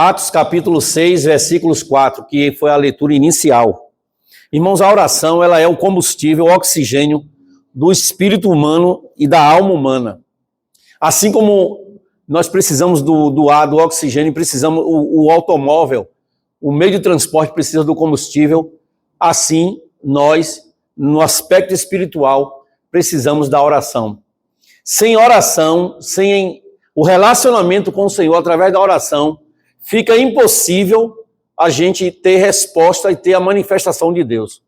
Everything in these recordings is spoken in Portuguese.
Atos capítulo 6, versículos 4, que foi a leitura inicial. Irmãos, a oração ela é o combustível, o oxigênio do espírito humano e da alma humana. Assim como nós precisamos do ar, do oxigênio, precisamos o automóvel, o meio de transporte precisa do combustível, assim nós, no aspecto espiritual, precisamos da oração. Sem oração, sem o relacionamento com o Senhor através da oração, fica impossível a gente ter resposta e ter a manifestação de Deus.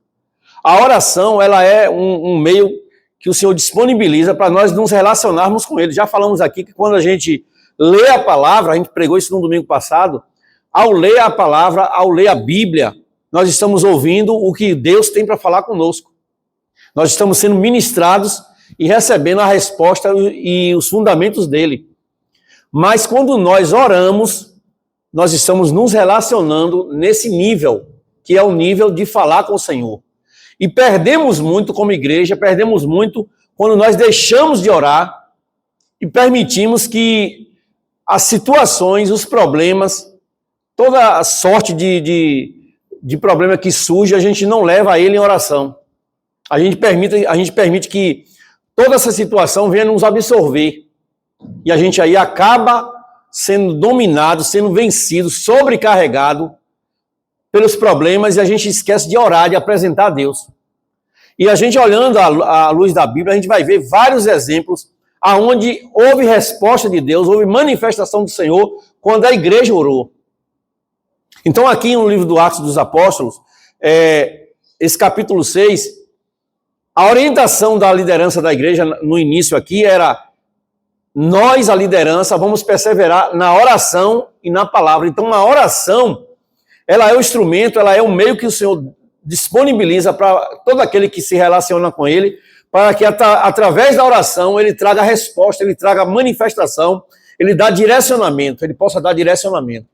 A oração, ela é um meio que o Senhor disponibiliza para nós nos relacionarmos com Ele. Já falamos aqui que quando a gente lê a palavra, a gente pregou isso no domingo passado, ao ler a palavra, ao ler a Bíblia, nós estamos ouvindo o que Deus tem para falar conosco. Nós estamos sendo ministrados e recebendo a resposta e os fundamentos dele. Mas quando nós oramos, nós estamos nos relacionando nesse nível, que é o nível de falar com o Senhor. E perdemos muito como igreja, perdemos muito quando nós deixamos de orar e permitimos que as situações, os problemas, toda a sorte de problema que surge, a gente não leva a ele em oração. A gente permite que toda essa situação venha nos absorver. E a gente aí acaba sendo dominado, sendo vencido, sobrecarregado pelos problemas, e a gente esquece de orar, de apresentar a Deus. E a gente olhando à luz da Bíblia, a gente vai ver vários exemplos aonde houve resposta de Deus, houve manifestação do Senhor quando a igreja orou. Então aqui no livro do Atos dos Apóstolos, esse capítulo 6, a orientação da liderança da igreja no início aqui era: nós, a liderança, vamos perseverar na oração e na palavra. Então a oração, ela é o instrumento, ela é o meio que o Senhor disponibiliza para todo aquele que se relaciona com Ele, para que através da oração Ele traga resposta, Ele traga manifestação, Ele dá direcionamento, Ele possa dar direcionamento.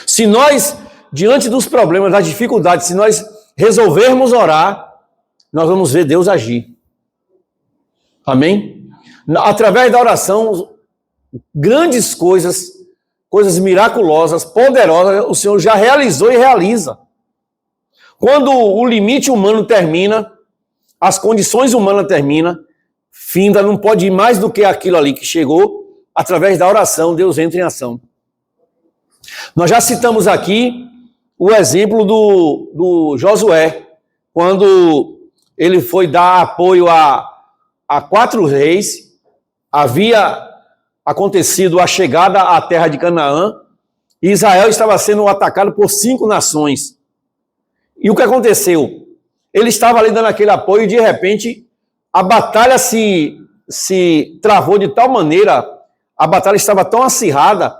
Se nós, diante dos problemas, das dificuldades, se nós resolvermos orar, nós vamos ver Deus agir. Amém? Através da oração, grandes coisas miraculosas, poderosas, o Senhor já realizou e realiza. Quando o limite humano termina, as condições humanas terminam, finda, não pode ir mais do que aquilo ali que chegou, através da oração, Deus entra em ação. Nós já citamos aqui o exemplo do Josué, quando ele foi dar apoio a 4 reis. Havia acontecido a chegada à terra de Canaã, e Israel estava sendo atacado por 5 nações. E o que aconteceu? Ele estava ali dando aquele apoio e de repente a batalha se travou de tal maneira, a batalha estava tão acirrada,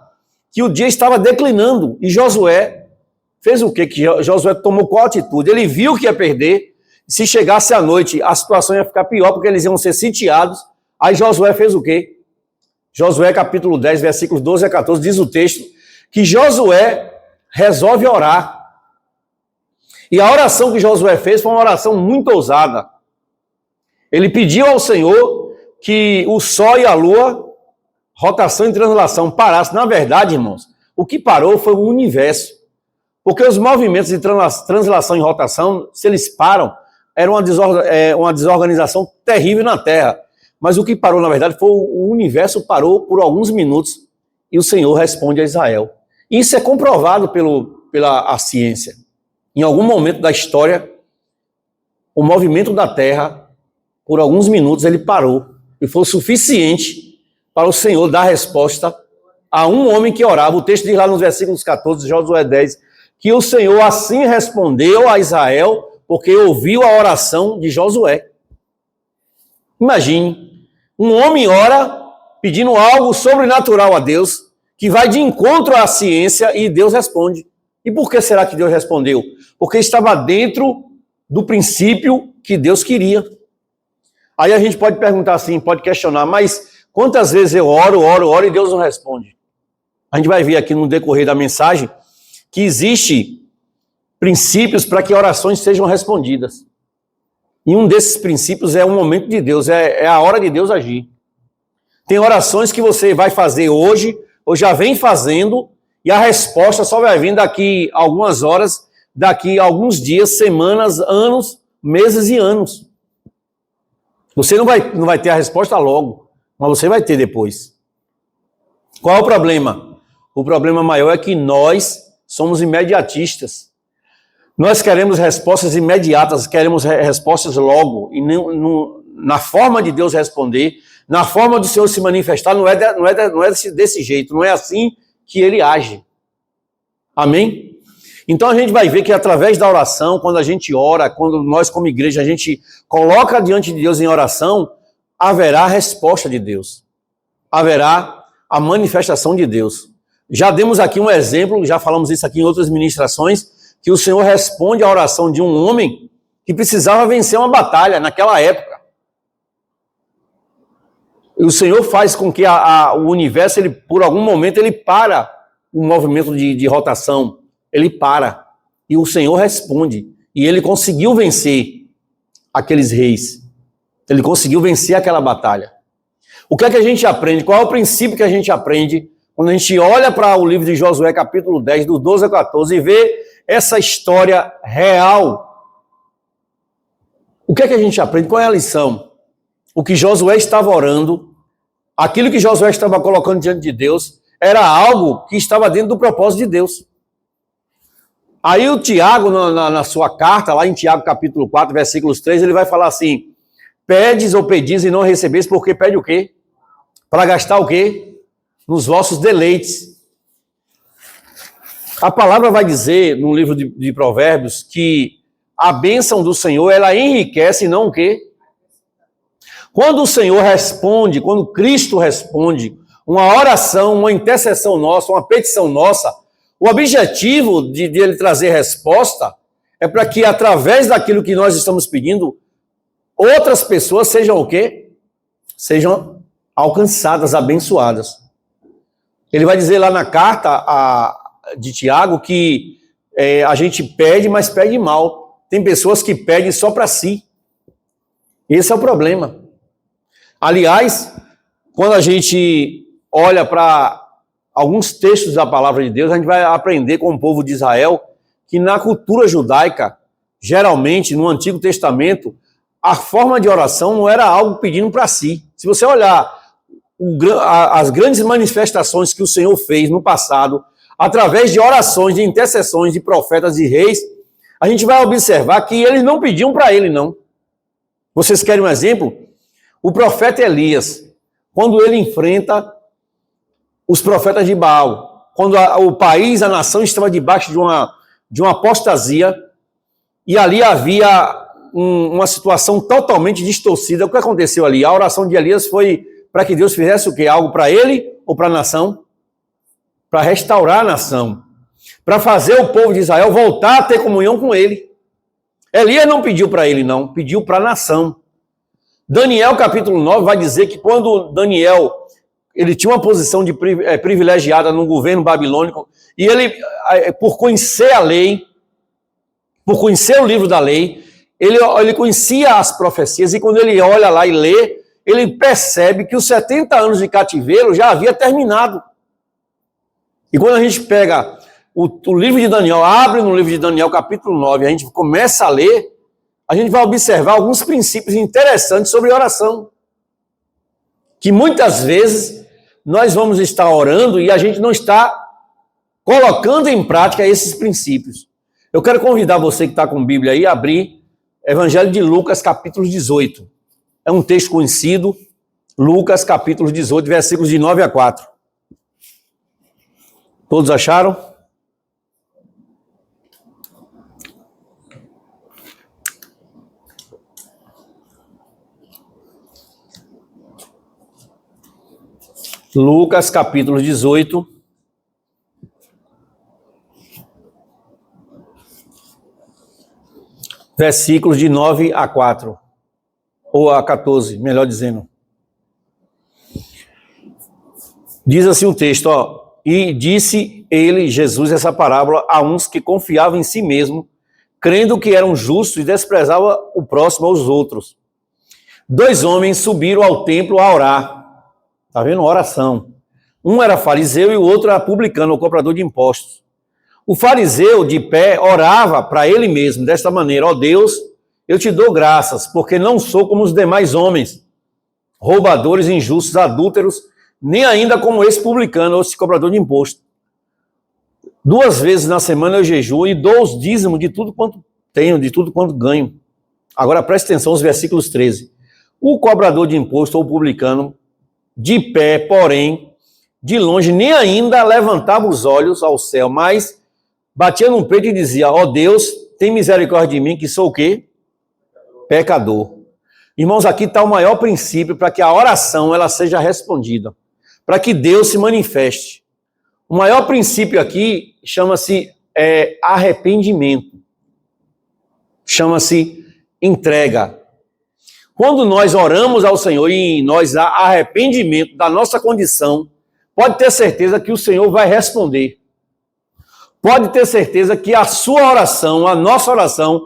que o dia estava declinando. E Josué fez o quê? Que Josué tomou qual atitude? Ele viu que ia perder. Se chegasse à noite, a situação ia ficar pior, porque eles iam ser sitiados. Aí Josué fez o quê? Josué capítulo 10, versículos 12 a 14, diz o texto que Josué resolve orar. E a oração que Josué fez foi uma oração muito ousada. Ele pediu ao Senhor que o sol e a lua, rotação e translação, parassem. Na verdade, irmãos, o que parou foi o universo. Porque os movimentos de translação e rotação, se eles param, era uma desorganização terrível na Terra. Mas o que parou, na verdade, foi o universo parou por alguns minutos e o Senhor responde a Israel. Isso é comprovado pela ciência. Em algum momento da história, o movimento da Terra, por alguns minutos, ele parou. E foi o suficiente para o Senhor dar resposta a um homem que orava. O texto diz lá nos versículos 14 de Josué 10, que o Senhor assim respondeu a Israel, porque ouviu a oração de Josué. Imagine, um homem ora pedindo algo sobrenatural a Deus, que vai de encontro à ciência, e Deus responde. E por que será que Deus respondeu? Porque estava dentro do princípio que Deus queria. Aí a gente pode perguntar assim, pode questionar, mas quantas vezes eu oro e Deus não responde? A gente vai ver aqui no decorrer da mensagem que existe princípios para que orações sejam respondidas. E um desses princípios é o momento de Deus, é a hora de Deus agir. Tem orações que você vai fazer hoje, ou já vem fazendo, e a resposta só vai vir daqui a algumas horas, daqui a alguns dias, semanas, anos, meses e anos. Você não vai ter a resposta logo, mas você vai ter depois. Qual é o problema? O problema maior é que nós somos imediatistas. Nós queremos respostas imediatas, queremos respostas logo, e na forma de Deus responder, na forma do Senhor se manifestar, não é desse jeito, não é assim que ele age. Amém? Então a gente vai ver que através da oração, quando a gente ora, quando nós como igreja, a gente coloca diante de Deus em oração, haverá a resposta de Deus. Haverá a manifestação de Deus. Já demos aqui um exemplo, já falamos isso aqui em outras ministrações, que o Senhor responde à oração de um homem que precisava vencer uma batalha naquela época. E o Senhor faz com que o universo, por algum momento, ele para o movimento de rotação. Ele para. E o Senhor responde. E ele conseguiu vencer aqueles reis. Ele conseguiu vencer aquela batalha. O que é que a gente aprende? Qual é o princípio que a gente aprende quando a gente olha para o livro de Josué, capítulo 10, do 12 a 14, e vê essa história real? O que é que a gente aprende? Qual é a lição? O que Josué estava orando, aquilo que Josué estava colocando diante de Deus, era algo que estava dentro do propósito de Deus. Aí o Tiago, na sua carta, lá em Tiago capítulo 4, versículos 3, ele vai falar assim: pedes ou pedis e não recebeis, porque pede o quê? Para gastar o quê? Nos vossos deleites. A palavra vai dizer, no livro de Provérbios, que a bênção do Senhor, ela enriquece e não o quê? Quando o Senhor responde, quando Cristo responde, uma oração, uma intercessão nossa, uma petição nossa, o objetivo de ele trazer resposta é para que, através daquilo que nós estamos pedindo, outras pessoas sejam o quê? Sejam alcançadas, abençoadas. Ele vai dizer lá na carta de Tiago que a gente pede, mas pede mal. Tem pessoas que pedem só para si. Esse é o problema. Aliás, quando a gente olha para alguns textos da palavra de Deus, a gente vai aprender com o povo de Israel que na cultura judaica, geralmente no Antigo Testamento, a forma de oração não era algo pedindo para si. Se você olhar as grandes manifestações que o Senhor fez no passado, através de orações, de intercessões de profetas e reis, a gente vai observar que eles não pediam para ele, não. Vocês querem um exemplo? O profeta Elias, quando ele enfrenta os profetas de Baal, quando o país, a nação estava debaixo de uma apostasia, e ali havia uma situação totalmente distorcida. O que aconteceu ali? A oração de Elias foi para que Deus fizesse o quê? Algo para ele ou para a nação? Para restaurar a nação, para fazer o povo de Israel voltar a ter comunhão com ele. Elias não pediu para ele, não, pediu para a nação. Daniel, capítulo 9, vai dizer que quando Daniel, ele tinha uma posição privilegiada no governo babilônico, e ele, por conhecer a lei, por conhecer o livro da lei, ele conhecia as profecias, e quando ele olha lá e lê, ele percebe que os 70 anos de cativeiro já havia terminado. E quando a gente pega o livro de Daniel, abre no livro de Daniel, capítulo 9, a gente começa a ler, a gente vai observar alguns princípios interessantes sobre oração. Que muitas vezes nós vamos estar orando e a gente não está colocando em prática esses princípios. Eu quero convidar você que está com a Bíblia aí a abrir Evangelho de Lucas, capítulo 18. É um texto conhecido, Lucas, capítulo 18, versículos de 9 a 4. Todos acharam? Lucas, capítulo 18. Versículos de 9 a 4. Ou a 14, melhor dizendo. Diz assim o texto, ó. E disse ele, Jesus, essa parábola a uns que confiavam em si mesmo, crendo que eram justos e desprezavam o próximo aos outros. 2 homens subiram ao templo a orar. Está vendo? Oração. Um era fariseu e o outro era publicano, ou cobrador de impostos. O fariseu, de pé, orava para ele mesmo, desta maneira: ó Deus, eu te dou graças, porque não sou como os demais homens, roubadores, injustos, adúlteros, nem ainda como esse publicano ou esse cobrador de imposto. 2 vezes na semana eu jejuo e dou os dízimos de tudo quanto tenho, de tudo quanto ganho. Agora preste atenção aos versículos 13. O cobrador de imposto ou publicano, de pé, porém, de longe, nem ainda levantava os olhos ao céu, mas batia no peito e dizia: ó Deus, tem misericórdia de mim, que sou o quê? Pecador. Irmãos, aqui está o maior princípio para que a oração ela seja respondida, para que Deus se manifeste. O maior princípio aqui chama-se arrependimento, chama-se entrega. Quando nós oramos ao Senhor e nós há arrependimento da nossa condição, pode ter certeza que o Senhor vai responder. Pode ter certeza que a sua oração, a nossa oração,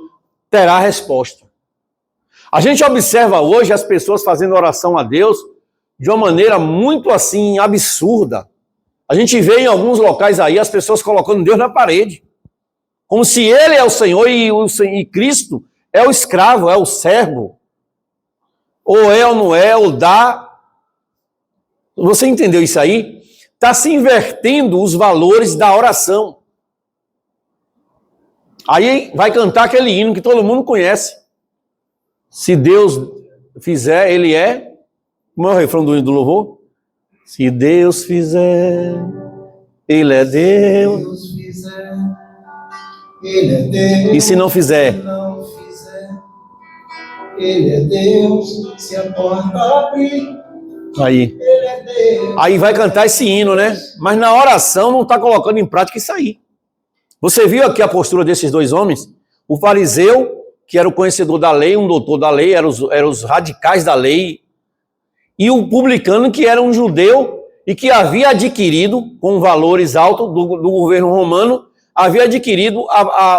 terá resposta. A gente observa hoje as pessoas fazendo oração a Deus de uma maneira muito assim absurda. A gente vê em alguns locais aí as pessoas colocando Deus na parede, como se Ele é o Senhor e Cristo é o escravo, é o servo. Ou é ou não é, ou dá. Você entendeu isso aí? Está se invertendo os valores da oração. Aí vai cantar aquele hino que todo mundo conhece. Se Deus fizer, Ele é. Como é o refrão do hino do louvor? Se Deus fizer, Ele é Deus. Se Deus fizer, Ele é Deus. E se não fizer? Se não fizer, Ele é Deus. Se a porta abrir, Aí. Ele é Deus. Aí vai cantar esse hino, né? Mas na oração não está colocando em prática isso aí. Você viu aqui a postura desses dois homens? O fariseu, que era o conhecedor da lei, um doutor da lei, eram os radicais da lei, e o publicano, que era um judeu e que havia adquirido, com valores altos do governo romano, havia adquirido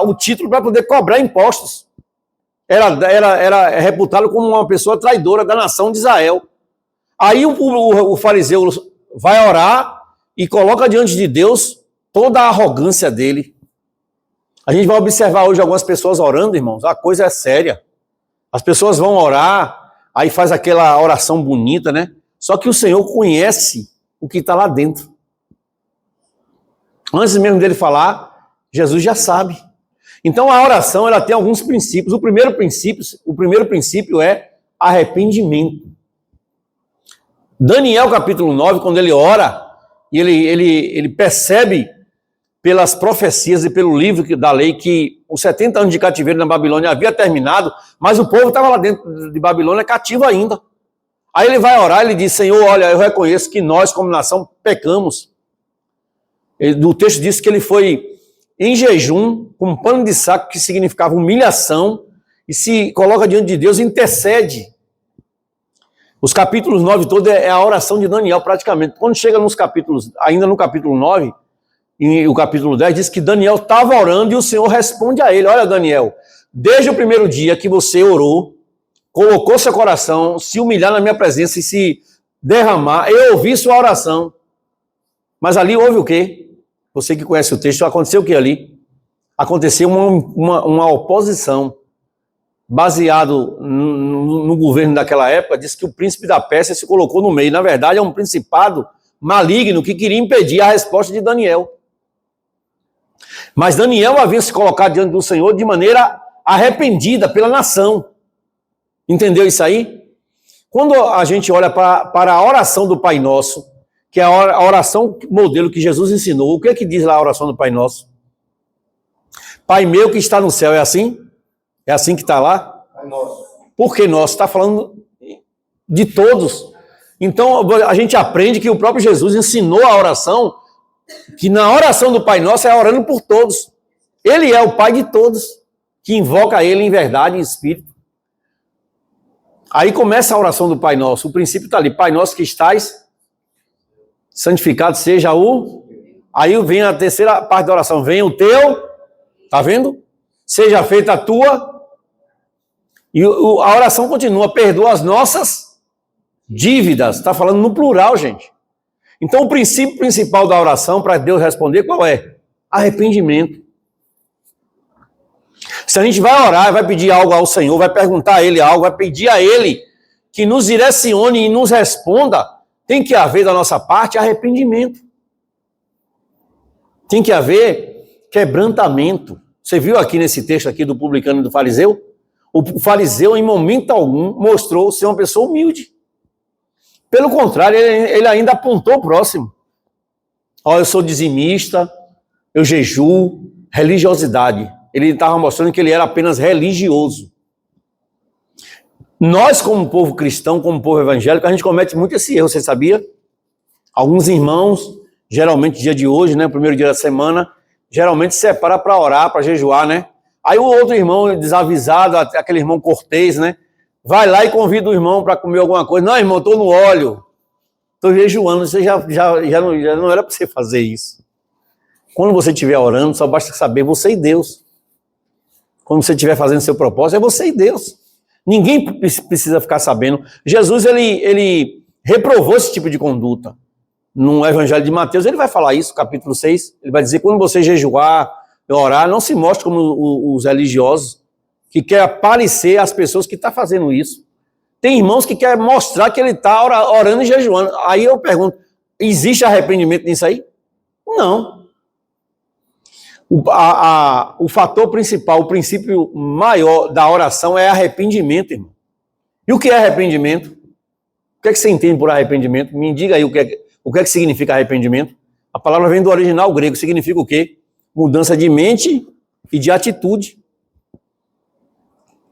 o título para poder cobrar impostos. Era reputado como uma pessoa traidora da nação de Israel. Aí o fariseu vai orar e coloca diante de Deus toda a arrogância dele. A gente vai observar hoje algumas pessoas orando, irmãos, a coisa é séria. As pessoas vão orar, aí faz aquela oração bonita, né? Só que o Senhor conhece o que está lá dentro. Antes mesmo dele falar, Jesus já sabe. Então a oração ela tem alguns princípios. O primeiro princípio é arrependimento. Daniel capítulo 9, quando ele ora, e ele percebe pelas profecias e pelo livro da lei que os 70 anos de cativeiro na Babilônia havia terminado, mas o povo estava lá dentro de Babilônia cativo ainda. Aí ele vai orar, ele diz: Senhor, olha, eu reconheço que nós como nação pecamos. O texto diz que ele foi em jejum, com um pano de saco, que significava humilhação, e se coloca diante de Deus e intercede. Os capítulos 9 todos é a oração de Daniel praticamente. Quando chega nos capítulos, ainda no capítulo 9, e o capítulo 10 diz que Daniel estava orando e o Senhor responde a ele: olha, Daniel, desde o primeiro dia que você orou, colocou seu coração, se humilhar na minha presença e se derramar, eu ouvi sua oração. Mas ali houve o quê? Você que conhece o texto, aconteceu o que ali? Aconteceu uma oposição. Baseado no governo daquela época, diz que o príncipe da Pérsia se colocou no meio. Na verdade, é um principado maligno que queria impedir a resposta de Daniel. Mas Daniel havia se colocado diante do Senhor de maneira arrependida pela nação. Entendeu isso aí? Quando a gente olha para a oração do Pai Nosso, que é a oração modelo que Jesus ensinou, o que é que diz lá a oração do Pai Nosso? Pai meu que está no céu, é assim? É assim que está lá? Pai nosso. Por que nosso? Está falando de todos. Então a gente aprende que o próprio Jesus ensinou a oração, que na oração do Pai Nosso é orando por todos. Ele é o Pai de todos, que invoca Ele em verdade e em espírito. Aí começa a oração do Pai Nosso. O princípio está ali: Pai Nosso que estais, santificado seja o... Aí vem a terceira parte da oração: vem o teu, tá vendo? Seja feita a tua... E a oração continua: perdoa as nossas dívidas. Está falando no plural, gente. Então, o princípio principal da oração para Deus responder, qual é? Arrependimento. Se a gente vai orar, vai pedir algo ao Senhor, vai perguntar a Ele algo, vai pedir a Ele que nos direcione e nos responda, tem que haver da nossa parte arrependimento. Tem que haver quebrantamento. Você viu aqui nesse texto aqui do publicano e do fariseu? O fariseu, em momento algum, mostrou ser uma pessoa humilde. Pelo contrário, ele ainda apontou o próximo. Ó, eu sou dizimista, eu jejuo, religiosidade. Ele estava mostrando que ele era apenas religioso. Nós, como povo cristão, como povo evangélico, a gente comete muito esse erro, você sabia? Alguns irmãos, geralmente dia de hoje, né, primeiro dia da semana, geralmente se separa para orar, para jejuar, né? Aí o outro irmão desavisado, aquele irmão cortês, né? Vai lá e convida o irmão para comer alguma coisa. Não, irmão, estou no óleo, estou jejuando. Você já não era para você fazer isso. Quando você estiver orando, só basta saber você e Deus. Quando você estiver fazendo seu propósito, é você e Deus. Ninguém precisa ficar sabendo. Jesus, ele reprovou esse tipo de conduta. No Evangelho de Mateus, ele vai falar isso, capítulo 6. Ele vai dizer, quando você jejuar, orar, não se mostre como os religiosos, que quer aparecer às pessoas que estão fazendo isso. Tem irmãos que querem mostrar que ele está orando e jejuando. Aí eu pergunto, existe arrependimento nisso aí? Não. O fator principal, o princípio maior da oração é arrependimento, irmão. E o que é arrependimento? O que é que você entende por arrependimento? Me diga aí o que é que significa arrependimento. A palavra vem do original grego, significa o quê? Mudança de mente e de atitude.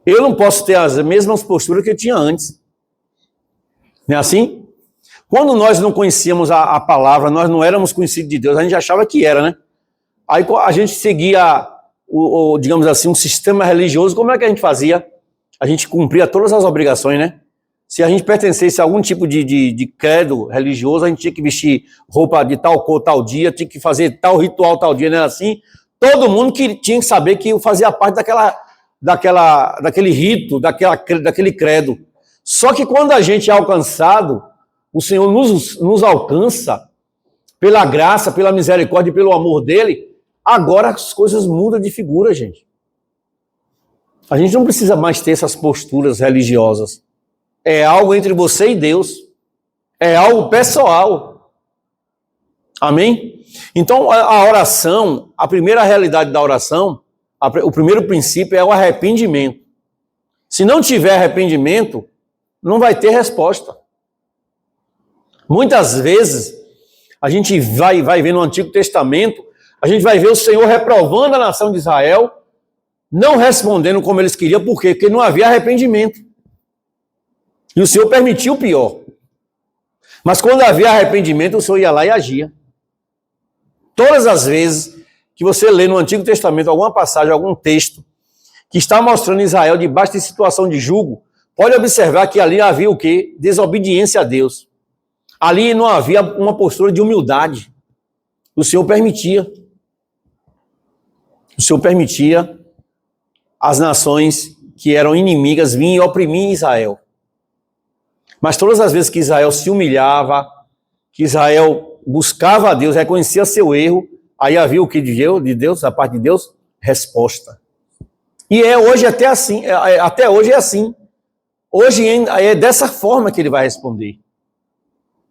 Eu não posso ter as mesmas posturas que eu tinha antes. Não é assim? Quando nós não conhecíamos a palavra, nós não éramos conhecidos de Deus, a gente achava que era, né? Aí a gente seguia, digamos assim, um sistema religioso. Como é que a gente fazia? A gente cumpria todas as obrigações, né? Se a gente pertencesse a algum tipo de credo religioso, a gente tinha que vestir roupa de tal cor, tal dia, tinha que fazer tal ritual, tal dia, não era assim? Todo mundo tinha que saber que fazia parte daquele rito, daquele credo. Só que quando a gente é alcançado, o Senhor nos alcança pela graça, pela misericórdia e pelo amor dele, agora as coisas mudam de figura, gente. A gente não precisa mais ter essas posturas religiosas. É algo entre você e Deus. É algo pessoal. Amém? Então, a oração, a primeira realidade da oração, o primeiro princípio é o arrependimento. Se não tiver arrependimento, não vai ter resposta. Muitas vezes, a gente vai ver no Antigo Testamento, a gente vai ver o Senhor reprovando a nação de Israel, não respondendo como eles queriam, por quê? Porque não havia arrependimento. E o Senhor permitiu o pior. Mas quando havia arrependimento, o Senhor ia lá e agia. Todas as vezes que você lê no Antigo Testamento alguma passagem, algum texto, que está mostrando Israel debaixo de situação de jugo, pode observar que ali havia o quê? Desobediência a Deus. Ali não havia uma postura de humildade. O Senhor permitia. O Senhor permitia as nações que eram inimigas virem e oprimir Israel. Mas todas as vezes que Israel se humilhava, que Israel buscava a Deus, reconhecia seu erro, aí havia o que de Deus, da parte de Deus? Resposta. E hoje até assim, até hoje é assim. Hoje é dessa forma que ele vai responder.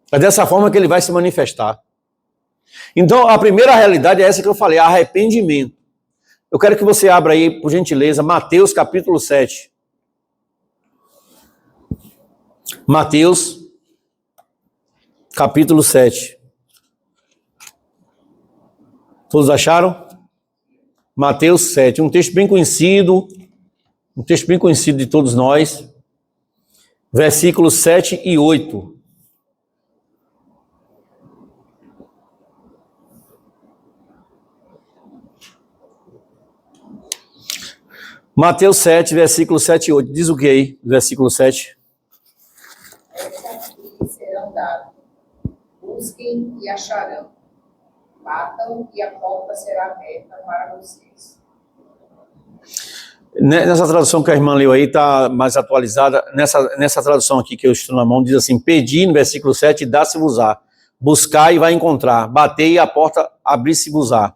É dessa forma que ele vai se manifestar. Então, a primeira realidade é essa que eu falei, arrependimento. Eu quero que você abra aí, por gentileza, Mateus capítulo 7. Mateus capítulo 7. Todos acharam? Mateus 7, um texto bem conhecido de todos nós. Versículos 7 e 8. Mateus 7, versículos 7 e 8. Diz o que aí? Versículo 7. Serão dados. Busquem e acharão. Batam e a porta será aberta para vocês. Nessa tradução que a irmã leu aí, está mais atualizada. Nessa tradução aqui que eu estou na mão, diz assim: pedi, no versículo 7, dá-se-vos-á. buscar e vai encontrar, bater e a porta abrir-se-vos-á.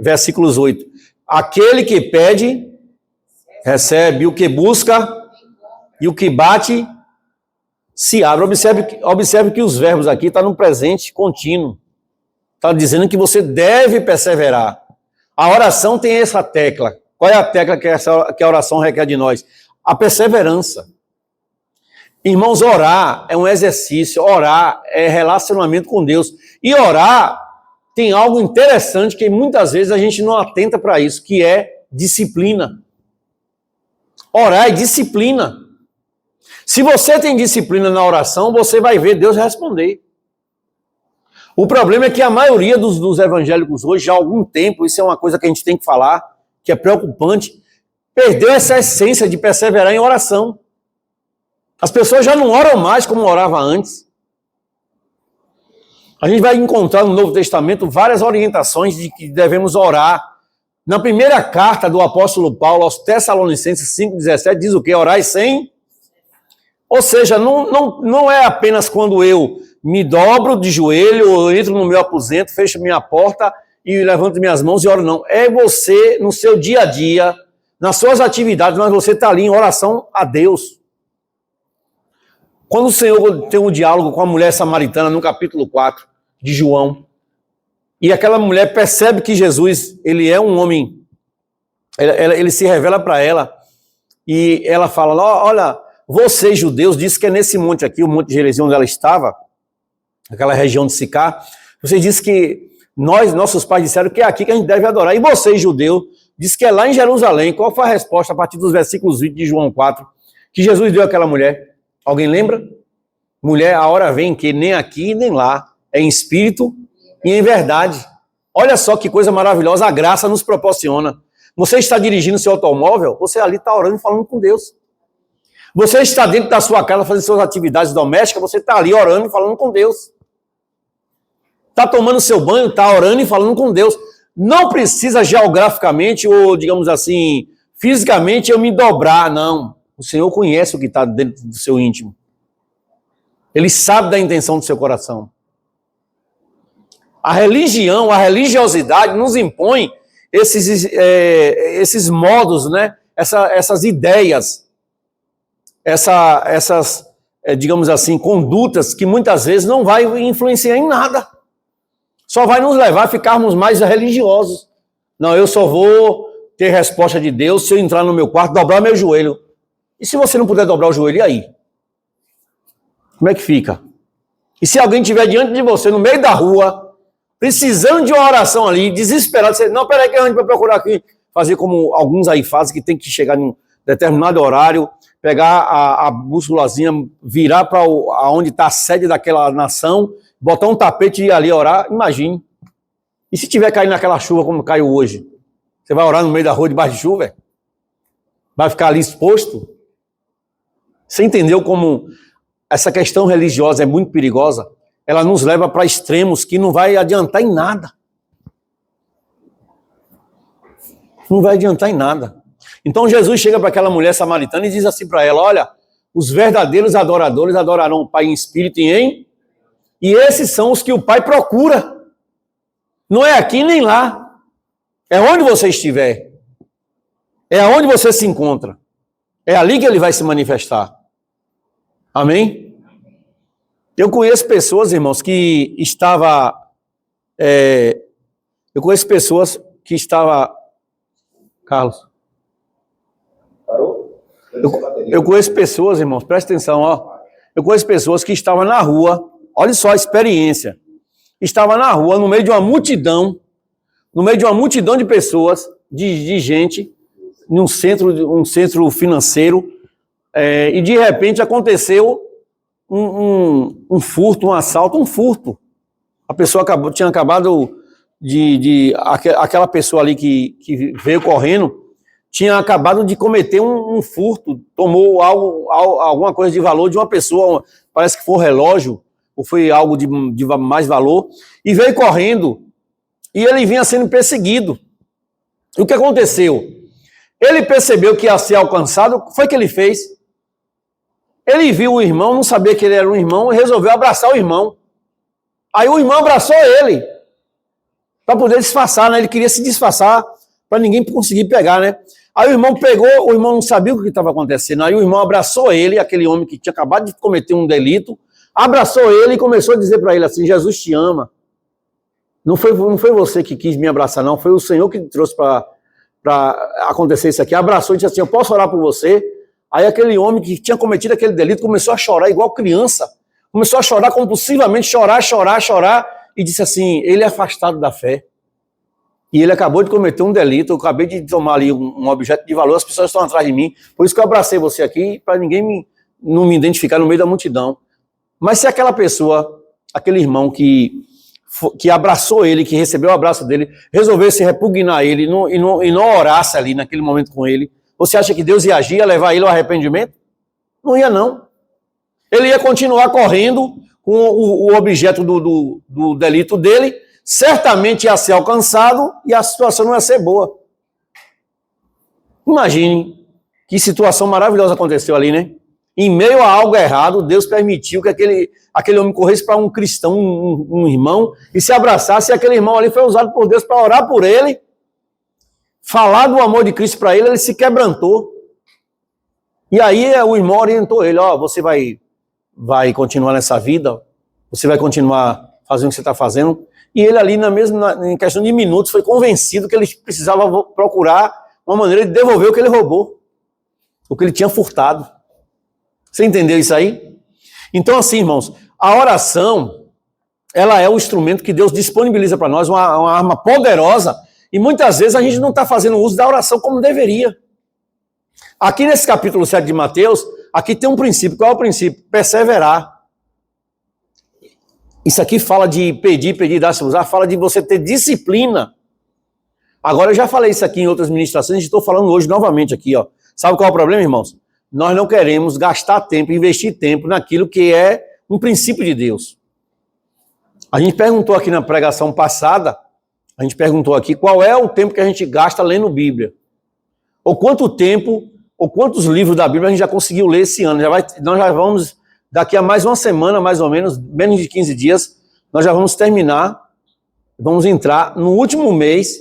Versículos 8. Aquele que pede, recebe, o que busca e o que bate, se abre. Observe que os verbos aqui estão no presente contínuo. Está dizendo que você deve perseverar. A oração tem essa tecla. Qual é a tecla que a oração requer de nós? A perseverança. Irmãos, orar é um exercício, orar é relacionamento com Deus. E orar tem algo interessante que muitas vezes a gente não atenta para isso, que é disciplina. Orar é disciplina. Se você tem disciplina na oração, você vai ver Deus responder. O problema é que a maioria dos evangélicos hoje, já há algum tempo, isso é uma coisa que a gente tem que falar, que é preocupante, perdeu essa essência de perseverar em oração. As pessoas já não oram mais como orava antes. A gente vai encontrar no Novo Testamento várias orientações de que devemos orar. Na primeira carta do apóstolo Paulo aos Tessalonicenses 5,17 diz o quê? Orai sem... Ou seja, não é apenas quando eu me dobro de joelho, ou entro no meu aposento, fecho minha porta e levanto minhas mãos e oro, não. É você, no seu dia a dia, nas suas atividades, mas você está ali em oração a Deus. Quando o Senhor tem um diálogo com a mulher samaritana no capítulo 4 de João, e aquela mulher percebe que Jesus, ele é um homem, ele se revela para ela, e ela fala, olha, vocês judeus, disse que é nesse monte aqui, o monte de Gerizim onde ela estava, aquela região de Sicá, vocês disse que nossos pais disseram que é aqui que a gente deve adorar, e vocês judeus, disse que é lá em Jerusalém. Qual foi a resposta a partir dos versículos 20 de João 4, que Jesus deu àquela mulher? Alguém lembra? Mulher, a hora vem que nem aqui nem lá, é em espírito e em verdade. Olha só que coisa maravilhosa, a graça nos proporciona. Você está dirigindo seu automóvel, você ali está orando e falando com Deus. Você está dentro da sua casa fazendo suas atividades domésticas, você está ali orando e falando com Deus. Está tomando seu banho, está orando e falando com Deus. Não precisa geograficamente ou, digamos assim, fisicamente eu me dobrar, não. O Senhor conhece o que está dentro do seu íntimo. Ele sabe da intenção do seu coração. A religião, a religiosidade nos impõe esses modos, né? Essas ideias, essas, digamos assim, condutas que muitas vezes não vai influenciar em nada. Só vai nos levar a ficarmos mais religiosos. Não, eu só vou ter resposta de Deus se eu entrar no meu quarto, dobrar meu joelho. E se você não puder dobrar o joelho, e aí? Como é que fica? E se alguém estiver diante de você, no meio da rua, precisando de uma oração ali, desesperado, você, não, peraí que a gente vai procurar aqui, fazer como alguns aí fazem, que tem que chegar em um determinado horário, pegar a bússolazinha, virar para onde está a sede daquela nação, botar um tapete e ir ali orar, imagine. E se tiver caindo naquela chuva como caiu hoje? Você vai orar no meio da rua debaixo de chuva? Vai ficar ali exposto? Você entendeu como essa questão religiosa é muito perigosa? Ela nos leva para extremos que não vai adiantar em nada. Não vai adiantar em nada. Então Jesus chega para aquela mulher samaritana e diz assim para ela, olha, os verdadeiros adoradores adorarão o Pai em espírito e em... E esses são os que o Pai procura. Não é aqui nem lá. É onde você estiver. É onde você se encontra. É ali que ele vai se manifestar. Amém? Eu conheço pessoas, irmãos, que estava... eu conheço pessoas que estava... Carlos. Parou? Eu conheço pessoas, irmãos, presta atenção, ó. Eu conheço pessoas que estavam na rua, olha só a experiência. Estava na rua, no meio de uma multidão de pessoas, de gente, num centro financeiro, e de repente aconteceu um furto, um assalto, um furto. A pessoa tinha acabado aquela pessoa ali que veio correndo, tinha acabado de cometer um furto, tomou alguma coisa de valor de uma pessoa, parece que foi um relógio, ou foi algo de mais valor, e veio correndo, e ele vinha sendo perseguido. E o que aconteceu? Ele percebeu que ia ser alcançado, o que foi que ele fez? Ele viu o irmão, não sabia que ele era um irmão, e resolveu abraçar o irmão. Aí o irmão abraçou ele, para poder disfarçar, né? Ele queria se disfarçar, para ninguém conseguir pegar, né? Aí o irmão pegou, o irmão não sabia o que estava acontecendo. Aí o irmão abraçou ele, aquele homem que tinha acabado de cometer um delito, abraçou ele e começou a dizer para ele assim: Jesus te ama. Não foi você que quis me abraçar, não. Foi o Senhor que trouxe para acontecer isso aqui. Abraçou e disse assim: eu posso orar por você? Aí aquele homem que tinha cometido aquele delito começou a chorar igual criança. Começou a chorar compulsivamente, chorar, e disse assim: ele é afastado da fé. E ele acabou de cometer um delito, eu acabei de tomar ali um objeto de valor, as pessoas estão atrás de mim, por isso que eu abracei você aqui, para ninguém não me identificar no meio da multidão. Mas se aquela pessoa, aquele irmão que abraçou ele, que recebeu o abraço dele, resolvesse repugnar ele e não orasse ali naquele momento com ele, você acha que Deus ia agir, ia levar ele ao arrependimento? Não ia, não. Ele ia continuar correndo com o objeto do delito dele, certamente ia ser alcançado e a situação não ia ser boa. Imagine que situação maravilhosa aconteceu ali, né? Em meio a algo errado, Deus permitiu que aquele homem corresse para um cristão, um irmão, e se abraçasse, e aquele irmão ali foi usado por Deus para orar por ele, falar do amor de Cristo para ele, ele se quebrantou. E aí o irmão orientou ele: ó, você vai continuar nessa vida, você vai continuar fazendo o que você está fazendo. E ele ali, em questão de minutos, foi convencido que ele precisava procurar uma maneira de devolver o que ele roubou, o que ele tinha furtado. Você entendeu isso aí? Então, assim, irmãos, a oração, ela é o instrumento que Deus disponibiliza para nós, uma arma poderosa, e muitas vezes a gente não está fazendo uso da oração como deveria. Aqui nesse capítulo 7 de Mateus, aqui tem um princípio. Qual é o princípio? Perseverar. Isso aqui fala de pedir, dar-se-vos-á, fala de você ter disciplina. Agora, eu já falei isso aqui em outras ministrações, e estou falando hoje novamente aqui, ó. Sabe qual é o problema, irmãos? Nós não queremos gastar tempo, investir tempo naquilo que é um princípio de Deus. A gente perguntou aqui na pregação passada, a gente perguntou aqui qual é o tempo que a gente gasta lendo Bíblia. Ou quanto tempo, ou quantos livros da Bíblia a gente já conseguiu ler esse ano. Nós já vamos, daqui a mais uma semana, mais ou menos, menos de 15 dias, nós já vamos terminar, vamos entrar no último mês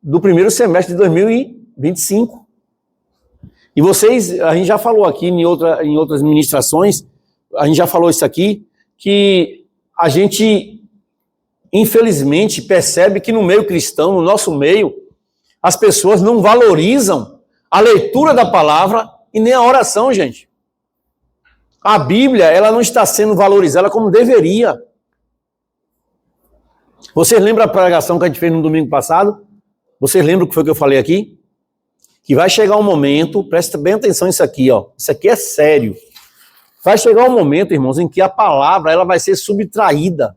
do primeiro semestre de 2025. E vocês, a gente já falou aqui em outras ministrações, a gente já falou isso aqui, que a gente, infelizmente, percebe que no meio cristão, no nosso meio, as pessoas não valorizam a leitura da palavra e nem a oração, gente. A Bíblia, ela não está sendo valorizada como deveria. Vocês lembram a pregação que a gente fez no domingo passado? Vocês lembram o que foi que eu falei aqui? Que vai chegar um momento, presta bem atenção nisso aqui, ó. Isso aqui é sério. Vai chegar um momento, irmãos, em que a palavra ela vai ser subtraída.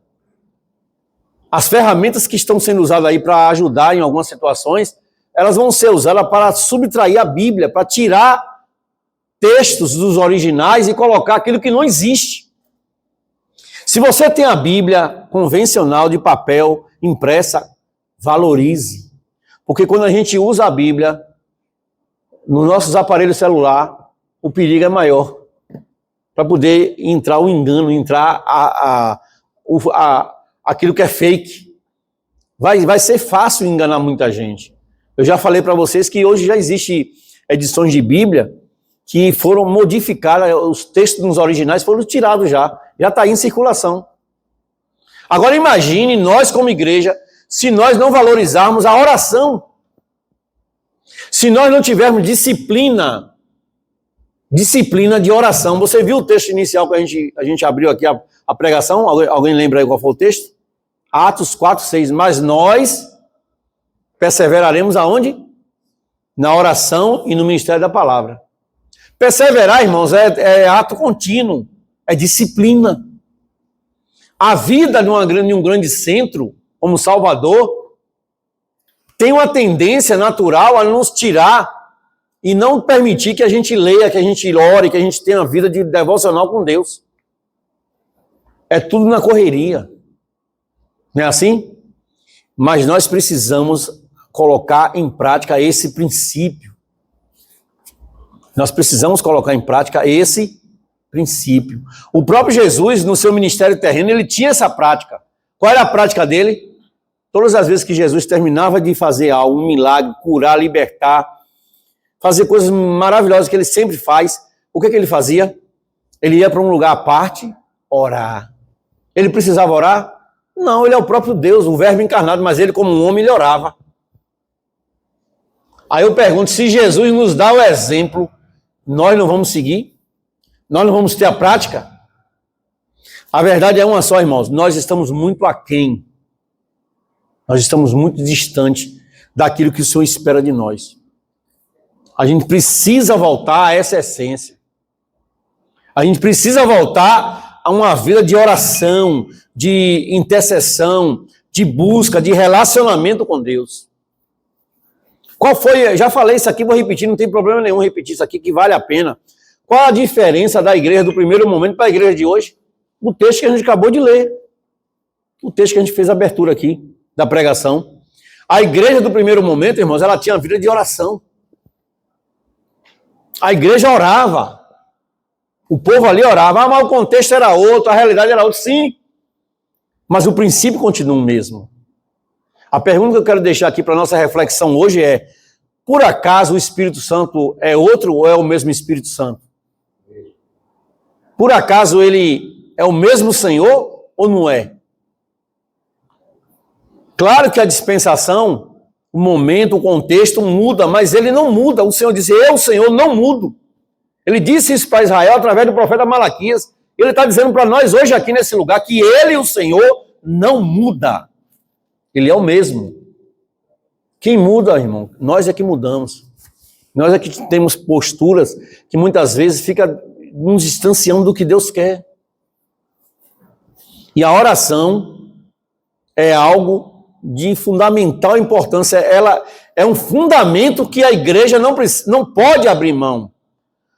As ferramentas que estão sendo usadas aí para ajudar em algumas situações, elas vão ser usadas para subtrair a Bíblia, para tirar textos dos originais e colocar aquilo que não existe. Se você tem a Bíblia convencional de papel, impressa, valorize. Porque quando a gente usa a Bíblia nos nossos aparelhos celular, o perigo é maior. Para poder entrar o engano, entrar aquilo que é fake. Vai ser fácil enganar muita gente. Eu já falei para vocês que hoje já existem edições de Bíblia que foram modificadas, os textos nos originais foram tirados já está aí em circulação. Agora imagine nós como igreja, se nós não valorizarmos a oração, se nós não tivermos disciplina de oração. Você viu o texto inicial que a gente abriu aqui a pregação? Alguém lembra aí qual foi o texto? Atos 4:6. Mas nós perseveraremos aonde? Na oração e no ministério da palavra. Perseverar, irmãos, é ato contínuo, é disciplina. A vida de um grande centro, como Salvador, tem uma tendência natural a nos tirar e não permitir que a gente leia, que a gente ore, que a gente tenha uma vida de devocional com Deus. É tudo na correria. Não é assim? Mas nós precisamos colocar em prática esse princípio. Nós precisamos colocar em prática esse princípio. O próprio Jesus, no seu ministério terreno, ele tinha essa prática. Qual era a prática dele? Todas as vezes que Jesus terminava de fazer algo, um milagre, curar, libertar, fazer coisas maravilhosas que ele sempre faz, o que ele fazia? Ele ia para um lugar à parte, orar. Ele precisava orar? Não, ele é o próprio Deus, o Verbo encarnado, mas ele como um homem, ele orava. Aí eu pergunto, se Jesus nos dá o exemplo, nós não vamos seguir? Nós não vamos ter a prática? A verdade é uma só, irmãos, nós estamos muito aquém. Nós estamos muito distante daquilo que o Senhor espera de nós. A gente precisa voltar a essa essência. A gente precisa voltar a uma vida de oração, de intercessão, de busca, de relacionamento com Deus. Qual foi, já falei isso aqui, vou repetir, não tem problema nenhum repetir isso aqui, que vale a pena. Qual a diferença da igreja do primeiro momento para a igreja de hoje? O texto que a gente acabou de ler. O texto que a gente fez a abertura aqui, da pregação. A igreja do primeiro momento, irmãos, ela tinha vida de oração. A igreja orava. O povo ali orava. Mas o contexto era outro, a realidade era outra. Sim. Mas o princípio continua o mesmo. A pergunta que eu quero deixar aqui para a nossa reflexão hoje é: por acaso o Espírito Santo é outro ou é o mesmo Espírito Santo? Por acaso ele é o mesmo Senhor ou não é? Claro que a dispensação, o momento, o contexto muda, mas ele não muda. O Senhor disse: eu, Senhor, não mudo. Ele disse isso para Israel através do profeta Malaquias. Ele está dizendo para nós hoje aqui nesse lugar que ele, o Senhor, não muda. Ele é o mesmo. Quem muda, irmão? Nós é que mudamos. Nós é que temos posturas que muitas vezes fica nos distanciando do que Deus quer. E a oração é algo de fundamental importância. Ela é um fundamento que a igreja não pode abrir mão.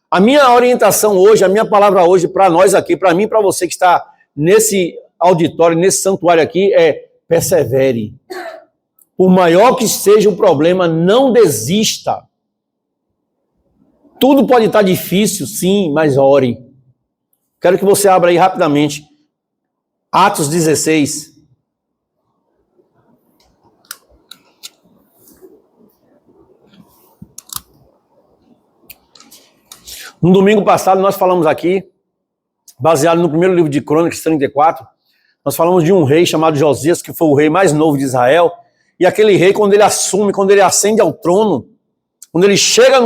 A minha orientação hoje, a minha palavra hoje para nós aqui, para mim e para você que está nesse auditório, nesse santuário aqui, é: persevere. Por maior que seja o problema, não desista. Tudo pode estar difícil, sim, mas ore. Quero que você abra aí rapidamente Atos 16. No domingo passado nós falamos aqui, baseado no primeiro livro de Crônicas 34, nós falamos de um rei chamado Josias, que foi o rei mais novo de Israel, e aquele rei, quando ele assume, quando ele ascende ao trono, quando ele chega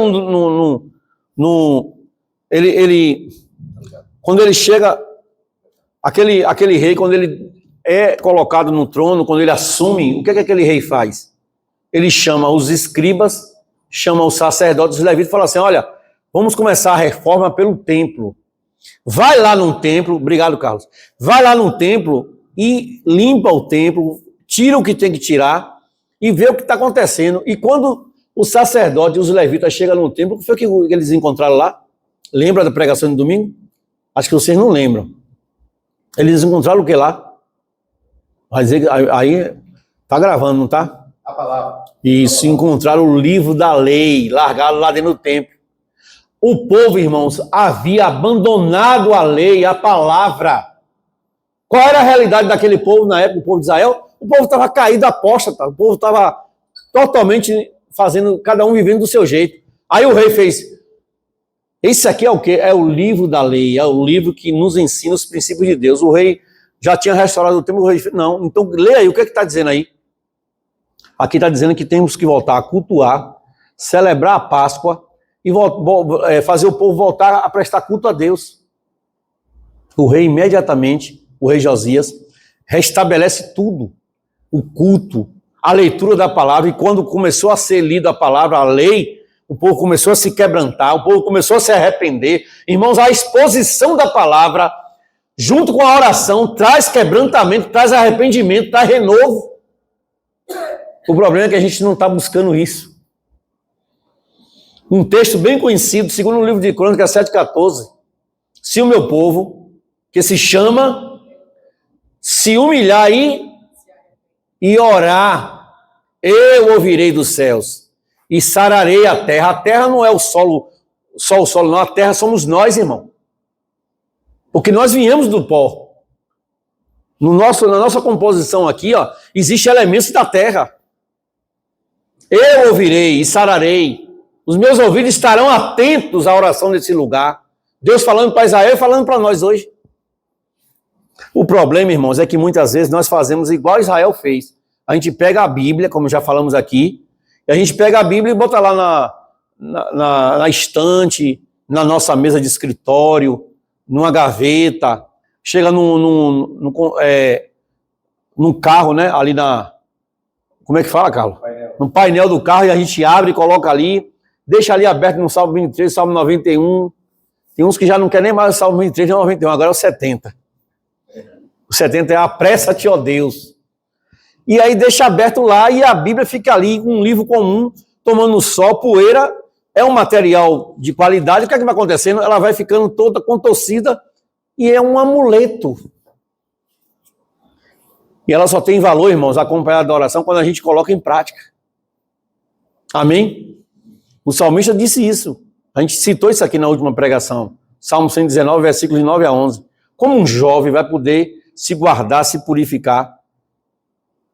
quando ele chega, aquele rei, quando ele é colocado no trono, quando ele assume, o que aquele rei faz? Ele chama os escribas, chama os sacerdotes, os levitas, e fala assim: olha, vamos começar a reforma pelo templo. Vai lá no templo, obrigado, Carlos, vai lá no templo e limpa o templo, tira o que tem que tirar e vê o que está acontecendo. E quando o sacerdote e os levitas chegam no templo, o que foi que eles encontraram lá? Lembra da pregação de domingo? Acho que vocês não lembram. Eles encontraram o que lá? Vai dizer, aí tá gravando, não tá? A palavra. Isso, encontraram o livro da lei, largado lá dentro do templo. O povo, irmãos, havia abandonado a lei, a palavra. Qual era a realidade daquele povo na época, o povo de Israel? O povo estava caído, apóstata, o povo estava totalmente fazendo, cada um vivendo do seu jeito. Aí o rei fez: esse aqui é o quê? É o livro da lei, é o livro que nos ensina os princípios de Deus. O rei já tinha restaurado o templo, o rei fez: não, então lê aí, o que está dizendo aí? Aqui está dizendo que temos que voltar a cultuar, celebrar a Páscoa, e fazer o povo voltar a prestar culto a Deus. O rei imediatamente, o rei Josias, restabelece tudo. O culto, a leitura da palavra, e quando começou a ser lida a palavra, a lei, o povo começou a se quebrantar, o povo começou a se arrepender. Irmãos, a exposição da palavra, junto com a oração, traz quebrantamento, traz arrependimento, traz renovo. O problema é que a gente não está buscando isso. Um texto bem conhecido, segundo o livro de Crônicas 7,14. Se o meu povo, que se chama, se humilhar e orar, eu ouvirei dos céus e sararei a terra. A terra não é o solo, só o solo, não. A terra somos nós, irmão. Porque nós viemos do pó. Na nossa composição aqui, ó, existe elementos da terra. Eu ouvirei e sararei. Os meus ouvidos estarão atentos à oração desse lugar. Deus falando para Israel e falando para nós hoje. O problema, irmãos, é que muitas vezes nós fazemos igual Israel fez. A gente pega a Bíblia, como já falamos aqui, e a gente pega a Bíblia e bota lá na estante, na nossa mesa de escritório, numa gaveta, chega num carro, né? Ali como é que fala, Carlos? No painel do carro, e a gente abre e coloca ali, deixa ali aberto no Salmo 23, Salmo 91. Tem uns que já não querem nem mais o Salmo 23 nem o 91, agora é o 70. O 70 é apressa-te, ó Deus. E aí deixa aberto lá e a Bíblia fica ali, um livro comum, tomando sol, poeira, é um material de qualidade. O que é que vai acontecendo? Ela vai ficando toda contorcida e é um amuleto. E ela só tem valor, irmãos, acompanhada da oração, quando a gente coloca em prática. Amém? O salmista disse isso. A gente citou isso aqui na última pregação. Salmo 119, versículos de 9 a 11. Como um jovem vai poder se guardar, se purificar,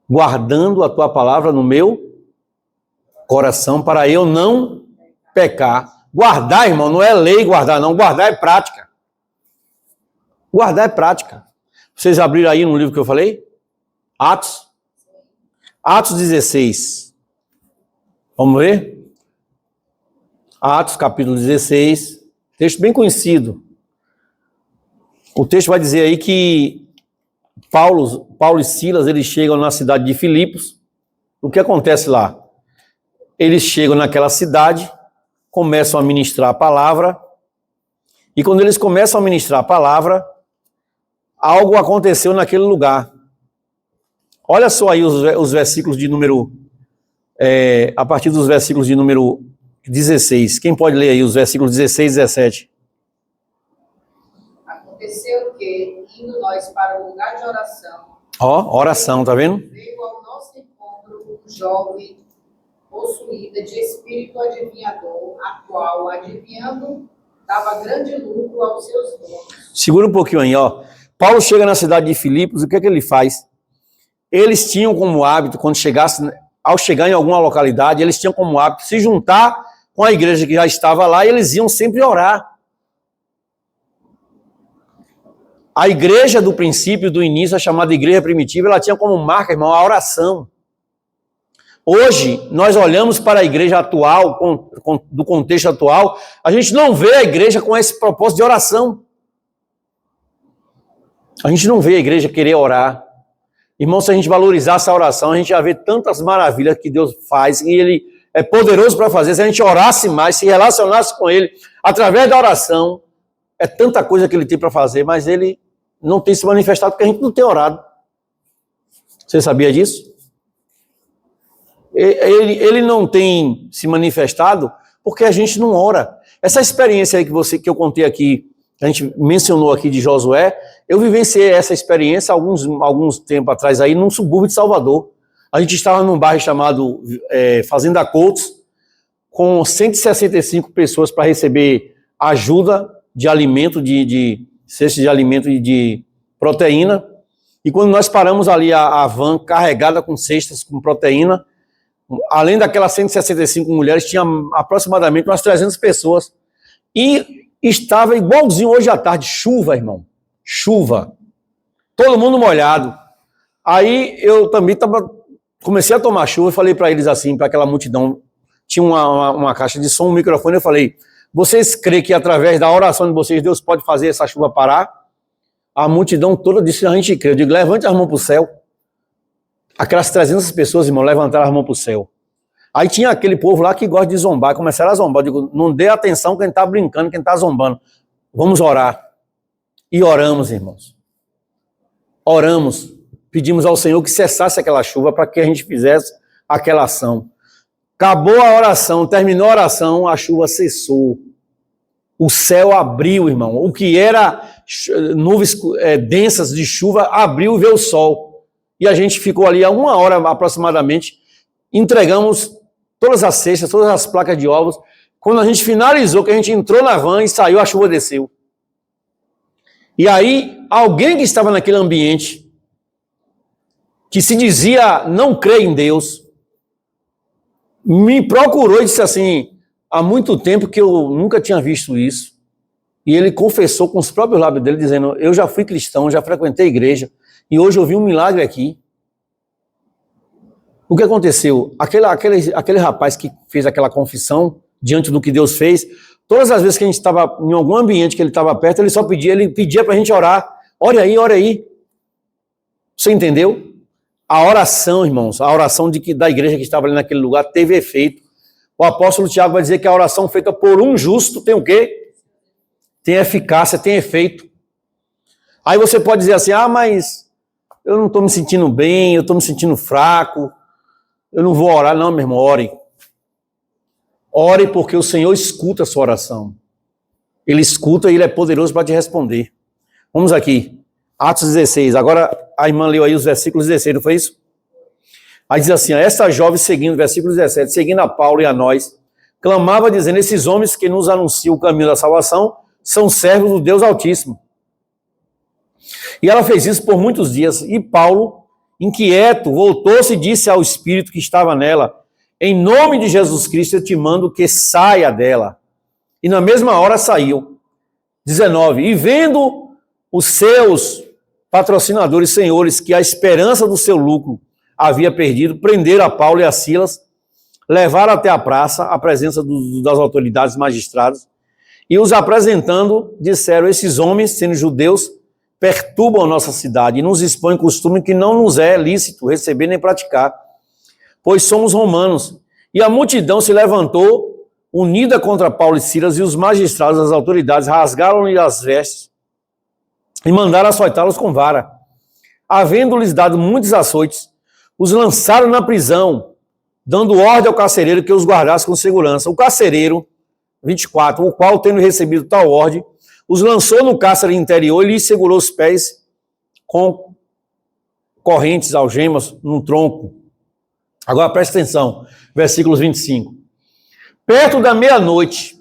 guardando a tua palavra no meu coração, para eu não pecar. Guardar, irmão, não é lei guardar, não. Guardar é prática. Guardar é prática. Vocês abriram aí no livro que eu falei? Atos. Atos 16. Vamos ver? Atos, capítulo 16. Texto bem conhecido. O texto vai dizer aí que Paulo e Silas, eles chegam na cidade de Filipos. O que acontece lá? Eles chegam naquela cidade, começam a ministrar a palavra, e quando eles começam a ministrar a palavra, algo aconteceu naquele lugar. Olha só aí os versículos de número, a partir dos versículos de número 16. Quem pode ler aí os versículos 16 e 17? Aconteceu que, indo nós para o lugar de oração... Ó, oração, tá vendo? Veio ao nosso encontro um jovem possuída de espírito adivinhador, a qual, adivinhando, dava grande lucro aos seus donos. Segura um pouquinho aí, ó. Paulo chega na cidade de Filipos, o que é que ele faz? Eles tinham como hábito, ao chegar em alguma localidade, eles tinham como hábito se juntar com a igreja que já estava lá, e eles iam sempre orar. A igreja do princípio, do início, a chamada igreja primitiva, ela tinha como marca, irmão, a oração. Hoje, nós olhamos para a igreja atual, do contexto atual, a gente não vê a igreja com esse propósito de oração. A gente não vê a igreja querer orar. Irmão, se a gente valorizasse a oração, a gente ia ver tantas maravilhas que Deus faz, e Ele é poderoso para fazer. Se a gente orasse mais, se relacionasse com Ele, através da oração, é tanta coisa que Ele tem para fazer, mas Ele não tem se manifestado porque a gente não tem orado. Você sabia disso? Ele não tem se manifestado porque a gente não ora. Essa experiência aí que eu contei aqui, a gente mencionou aqui de Josué, eu vivenciei essa experiência alguns tempos atrás aí, num subúrbio de Salvador. A gente estava num bairro chamado Fazenda Coutos, com 165 pessoas para receber ajuda de alimento, de cesta de alimento e de proteína. E quando nós paramos ali a van carregada com cestas com proteína, além daquelas 165 mulheres, tinha aproximadamente umas 300 pessoas. E estava igualzinho hoje à tarde, chuva, irmão. Chuva. Todo mundo molhado. Aí eu também comecei a tomar chuva e falei para eles assim, para aquela multidão, tinha uma caixa de som, um microfone, eu falei, vocês creem que através da oração de vocês, Deus pode fazer essa chuva parar? A multidão toda disse, a gente crê. Eu digo, levante as mãos para o céu. Aquelas 300 pessoas, irmão, levantaram as mãos para o céu. Aí tinha aquele povo lá que gosta de zombar, começaram a zombar. Eu digo, não dê atenção quem está brincando, quem está zombando. Vamos orar. E oramos, irmãos. Oramos. Pedimos ao Senhor que cessasse aquela chuva para que a gente fizesse aquela ação. Acabou a oração, terminou a oração, a chuva cessou. O céu abriu, irmão. O que era nuvens densas de chuva, abriu e veio o sol. E a gente ficou ali há 1 hora aproximadamente, entregamos todas as cestas, todas as placas de ovos. Quando a gente finalizou, que a gente entrou na van e saiu, a chuva desceu. E aí, alguém que estava naquele ambiente que se dizia não crer em Deus, me procurou e disse assim, há muito tempo que eu nunca tinha visto isso. E ele confessou com os próprios lábios dele, dizendo, eu já fui cristão, já frequentei a igreja, e hoje eu vi um milagre aqui. O que aconteceu? Aquele rapaz que fez aquela confissão, diante do que Deus fez, todas as vezes que a gente estava em algum ambiente que ele estava perto, ele pedia para a gente orar. Ore aí. Você entendeu? A oração, irmãos, a oração da igreja que estava ali naquele lugar teve efeito. O apóstolo Tiago vai dizer que a oração feita por um justo tem o quê? Tem eficácia, tem efeito. Aí você pode dizer assim, mas eu não estou me sentindo bem, eu estou me sentindo fraco, eu não vou orar. Não, meu irmão, ore. Ore porque o Senhor escuta a sua oração. Ele escuta e Ele é poderoso para te responder. Vamos aqui, Atos 16. Agora a irmã leu aí os versículos 16, não foi isso? Aí diz assim, essa jovem seguindo, versículo 17, seguindo a Paulo e a nós, clamava dizendo, esses homens que nos anunciam o caminho da salvação são servos do Deus Altíssimo. E ela fez isso por muitos dias. E Paulo, inquieto, voltou-se e disse ao Espírito que estava nela, em nome de Jesus Cristo eu te mando que saia dela. E na mesma hora saiu. 19. E vendo os seus patrocinadores senhores que a esperança do seu lucro havia perdido, prenderam a Paulo e a Silas, levaram até a praça, a presença das autoridades magistradas, e os apresentando, disseram, esses homens, sendo judeus, perturbam a nossa cidade e nos expõem costume que não nos é lícito receber nem praticar, pois somos romanos. E a multidão se levantou, unida contra Paulo e Silas, e os magistrados, as autoridades, rasgaram-lhe as vestes e mandaram açoitá-los com vara. Havendo-lhes dado muitos açoites, os lançaram na prisão, dando ordem ao carcereiro que os guardasse com segurança. O carcereiro, 24, o qual, tendo recebido tal ordem, os lançou no cárcere interior e lhes segurou os pés com correntes, algemas, num tronco. Agora presta atenção, versículos 25. Perto da meia-noite,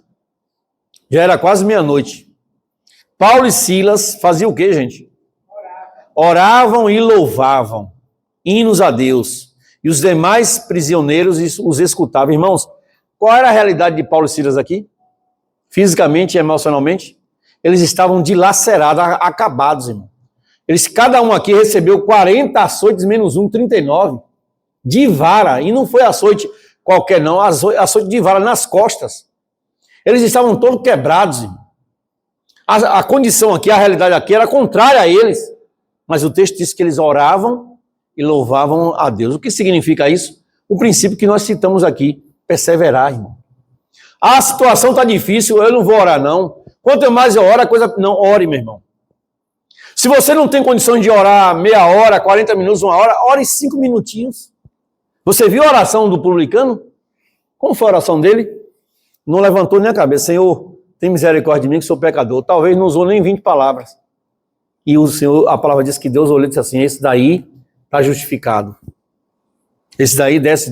já era quase meia-noite, Paulo e Silas faziam o quê, gente? Oravam e louvavam, hinos a Deus. E os demais prisioneiros os escutavam. Irmãos, qual era a realidade de Paulo e Silas aqui? Fisicamente e emocionalmente? Eles estavam dilacerados, acabados, irmão. Cada um aqui recebeu 40 açoites menos 1, 39, de vara. E não foi açoite qualquer não, açoite de vara nas costas. Eles estavam todos quebrados, irmão. A condição aqui, a realidade aqui era contrária a eles. Mas o texto diz que eles oravam e louvavam a Deus. O que significa isso? O princípio que nós citamos aqui, perseverar, irmão. A situação está difícil, eu não vou orar não. Quanto mais eu oro, a coisa... Não, ore, meu irmão. Se você não tem condições de orar meia hora, 40 minutos, uma hora, ore 5 minutinhos. Você viu a oração do publicano? Como foi a oração dele? Não levantou nem a cabeça. Senhor, tem misericórdia de mim que sou pecador. Talvez não usou nem 20 palavras. E o Senhor, a palavra diz que Deus olhou e disse assim, esse daí está justificado. Esse daí desce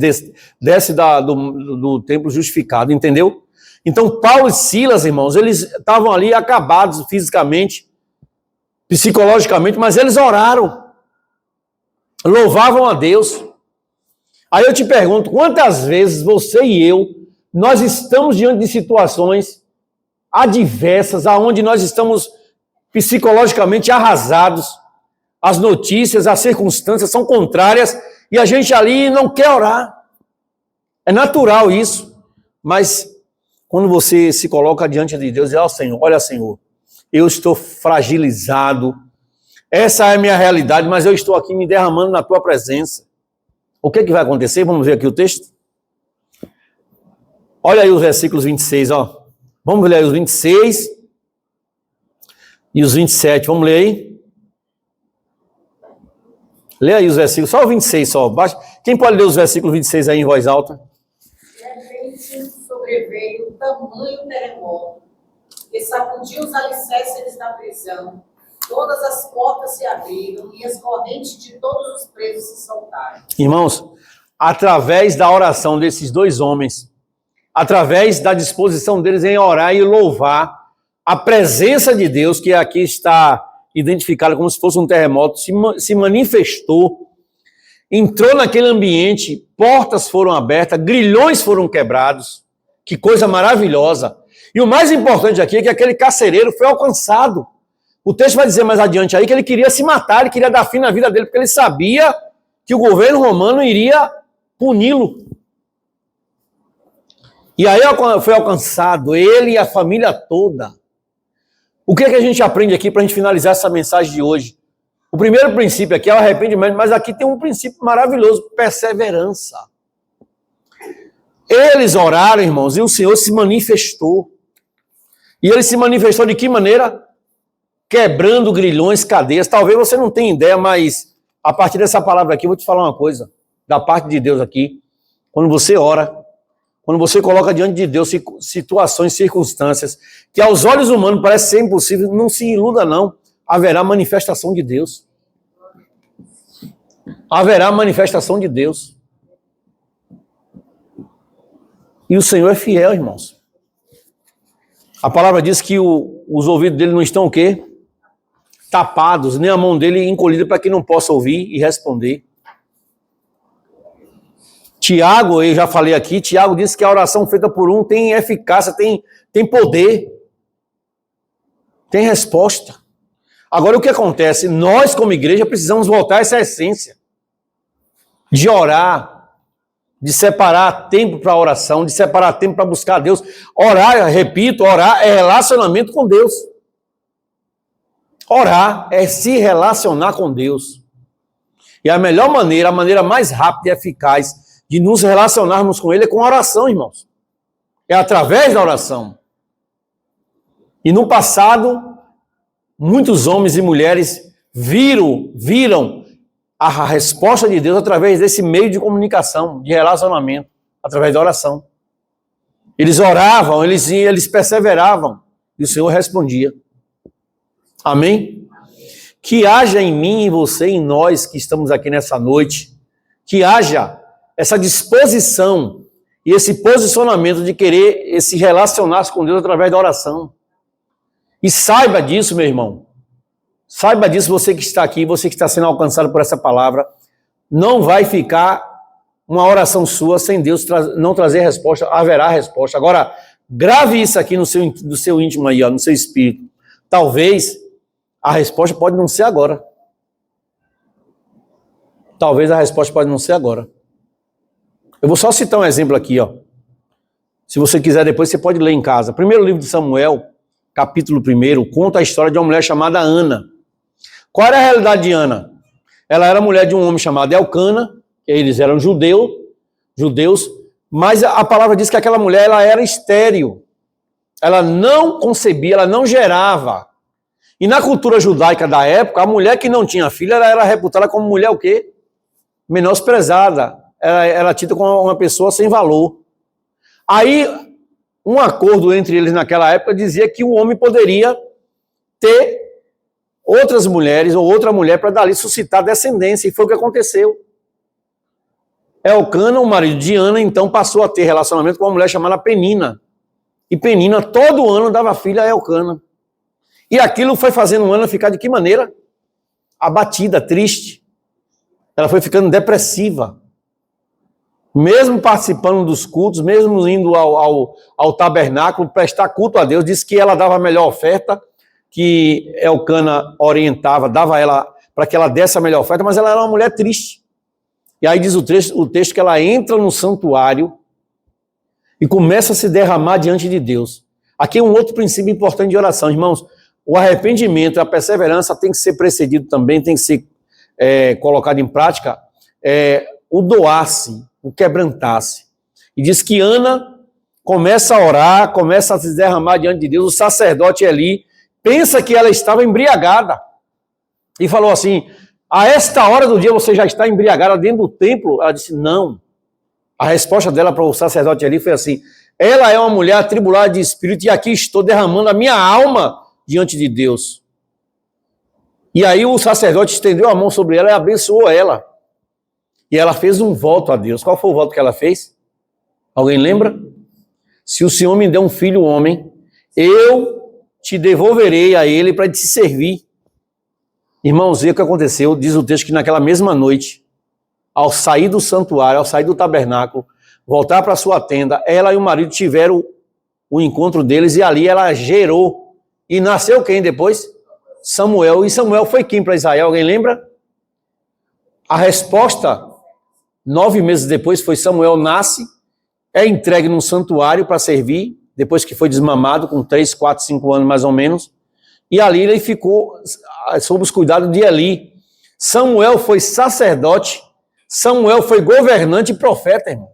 do templo justificado, entendeu? Então, Paulo e Silas, irmãos, eles estavam ali acabados fisicamente, psicologicamente, mas eles oraram, louvavam a Deus. Aí eu te pergunto, quantas vezes você e eu, nós estamos diante de situações adversas, aonde nós estamos psicologicamente arrasados, as notícias, as circunstâncias são contrárias, e a gente ali não quer orar. É natural isso, mas quando você se coloca diante de Deus e diz, Senhor, olha Senhor, eu estou fragilizado, essa é a minha realidade, mas eu estou aqui me derramando na tua presença. O que vai acontecer? Vamos ver aqui o texto. Olha aí os versículos 26, ó. Vamos ler aí os 26 e os 27, vamos ler aí? Lê aí os versículos, só o 26 só. Quem pode ler os versículos 26 aí em voz alta? De repente sobreveio tamanho terremoto, que sacudiu os alicerces da prisão, todas as portas se abriram e as correntes de todos os presos se soltaram. Irmãos, através da oração desses dois homens, através da disposição deles em orar e louvar, a presença de Deus, que aqui está identificada como se fosse um terremoto, se manifestou. entrou naquele ambiente, portas foram abertas, grilhões foram quebrados. Que coisa maravilhosa. E o mais importante aqui é que aquele carcereiro foi alcançado. O texto vai dizer mais adiante aí que ele queria se matar, ele queria dar fim na vida dele, porque ele sabia que o governo romano iria puni-lo. E aí foi alcançado ele e a família toda. O que é que a gente aprende aqui para a gente finalizar essa mensagem de hoje? O primeiro princípio aqui é o arrependimento, mas aqui tem um princípio maravilhoso, perseverança. Eles oraram, irmãos, e o Senhor se manifestou. E ele se manifestou de que maneira? Quebrando grilhões, cadeias. Talvez você não tenha ideia, mas a partir dessa palavra aqui, eu vou te falar uma coisa, da parte de Deus aqui. Quando você ora, quando você coloca diante de Deus situações, circunstâncias, que aos olhos humanos parece ser impossível, não se iluda não, haverá manifestação de Deus. Haverá manifestação de Deus. E o Senhor é fiel, irmãos. A palavra diz que os ouvidos dele não estão o quê? Tapados, nem a mão dele encolhida para que não possa ouvir e responder. Tiago, eu já falei aqui, Tiago disse que a oração feita por um tem eficácia, tem poder, tem resposta. Agora o que acontece? Nós como igreja precisamos voltar a essa essência de orar, de separar tempo para oração, de separar tempo para buscar a Deus. Orar, repito, orar é relacionamento com Deus. Orar é se relacionar com Deus. E a melhor maneira, a maneira mais rápida e eficaz de nos relacionarmos com Ele é com a oração, irmãos. É através da oração. E no passado, muitos homens e mulheres viram a resposta de Deus através desse meio de comunicação, de relacionamento, através da oração. Eles oravam, eles perseveravam, e o Senhor respondia. Amém? Que haja em mim, em você, em nós que estamos aqui nessa noite, que haja essa disposição e esse posicionamento de querer se relacionar com Deus através da oração. E saiba disso, meu irmão. Saiba disso, você que está aqui, você que está sendo alcançado por essa palavra. Não vai ficar uma oração sua sem Deus não trazer resposta, haverá resposta. Agora, grave isso aqui no seu íntimo aí, ó, no seu espírito. Talvez a resposta pode não ser agora. Talvez a resposta pode não ser agora. Eu vou só citar um exemplo aqui, ó. Se você quiser depois, você pode ler em casa. Primeiro livro de Samuel, capítulo 1, conta a história de uma mulher chamada Ana. Qual era a realidade de Ana? Ela era mulher de um homem chamado Elcana, eles eram judeus, mas a palavra diz que aquela mulher ela era estéril. Ela não concebia, ela não gerava. E na cultura judaica da época, a mulher que não tinha filho, ela era reputada como mulher o quê? Menosprezada. Era tida como uma pessoa sem valor. Aí, um acordo entre eles naquela época dizia que o homem poderia ter outras mulheres ou outra mulher para dali suscitar descendência, e foi o que aconteceu. Elcana, o marido de Ana, então passou a ter relacionamento com uma mulher chamada Penina. E Penina todo ano dava filha a Elcana. E aquilo foi fazendo Ana ficar de que maneira? Abatida, triste. Ela foi ficando depressiva. Mesmo participando dos cultos, mesmo indo ao tabernáculo, prestar culto a Deus, disse que ela dava a melhor oferta, que Elcana orientava, dava ela para que ela desse a melhor oferta, mas ela era uma mulher triste. E aí diz o texto que ela entra no santuário e começa a se derramar diante de Deus. Aqui é um outro princípio importante de oração, irmãos. O arrependimento, a perseverança tem que ser precedido também, tem que ser colocado em prática, o doar-se, o quebrantar-se. E diz que Ana começa a orar, começa a se derramar diante de Deus, o sacerdote ali pensa que ela estava embriagada e falou assim, a esta hora do dia você já está embriagada dentro do templo? Ela disse, não. A resposta dela para o sacerdote ali foi assim, ela é uma mulher atribulada de espírito e aqui estou derramando a minha alma diante de Deus. E aí o sacerdote estendeu a mão sobre ela e abençoou ela. E ela fez um voto a Deus. Qual foi o voto que ela fez? Alguém lembra? Se o Senhor me der um filho homem, eu te devolverei a ele para te servir. Irmãos, e o que aconteceu? Diz o texto que naquela mesma noite, ao sair do santuário, ao sair do tabernáculo, voltar para sua tenda, ela e o marido tiveram o encontro deles e ali ela gerou. E nasceu quem depois? Samuel. E Samuel foi quem para Israel? Alguém lembra? A resposta, 9 meses depois, foi Samuel nasce, é entregue num santuário para servir, depois que foi desmamado, com 3, 4, 5 anos mais ou menos, e ali ele ficou sob os cuidados de Eli. Samuel foi sacerdote, Samuel foi governante e profeta, irmão.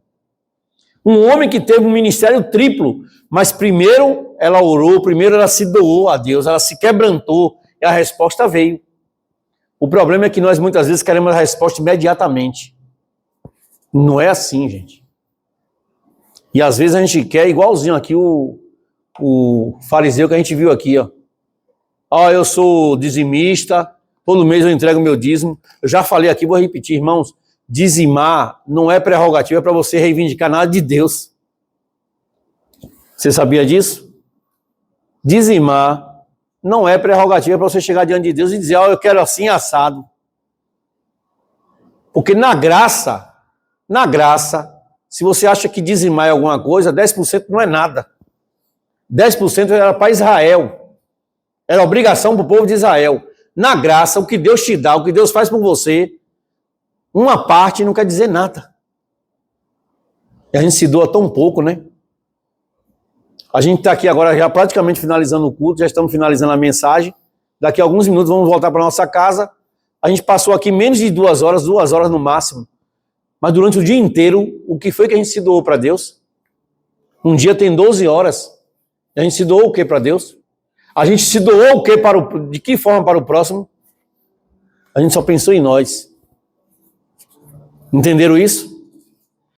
Um homem que teve um ministério triplo, mas primeiro ela orou, primeiro ela se doou a Deus, ela se quebrantou e a resposta veio. O problema é que nós muitas vezes queremos a resposta imediatamente. Não é assim, gente. E às vezes a gente quer, igualzinho aqui o fariseu que a gente viu aqui, ó. Ó, eu sou dizimista, todo mês eu entrego meu dízimo. Eu já falei aqui, vou repetir, irmãos. Dizimar não é prerrogativa para você reivindicar nada de Deus. Você sabia disso? Dizimar não é prerrogativa para você chegar diante de Deus e dizer, ó, eu quero assim assado. Porque na graça, se você acha que dizimar é alguma coisa, 10% não é nada. 10% era para Israel. Era obrigação para o povo de Israel. Na graça, o que Deus te dá, o que Deus faz por você, uma parte não quer dizer nada. E a gente se doa tão pouco, né? A gente está aqui agora já praticamente finalizando o culto, já estamos finalizando a mensagem. Daqui a alguns minutos vamos voltar para a nossa casa. A gente passou aqui menos de 2 horas no máximo. Mas durante o dia inteiro, o que foi que a gente se doou para Deus? Um dia tem 12 horas. A gente se doou o que para Deus? A gente se doou o que de que forma para o próximo? A gente só pensou em nós. Entenderam isso?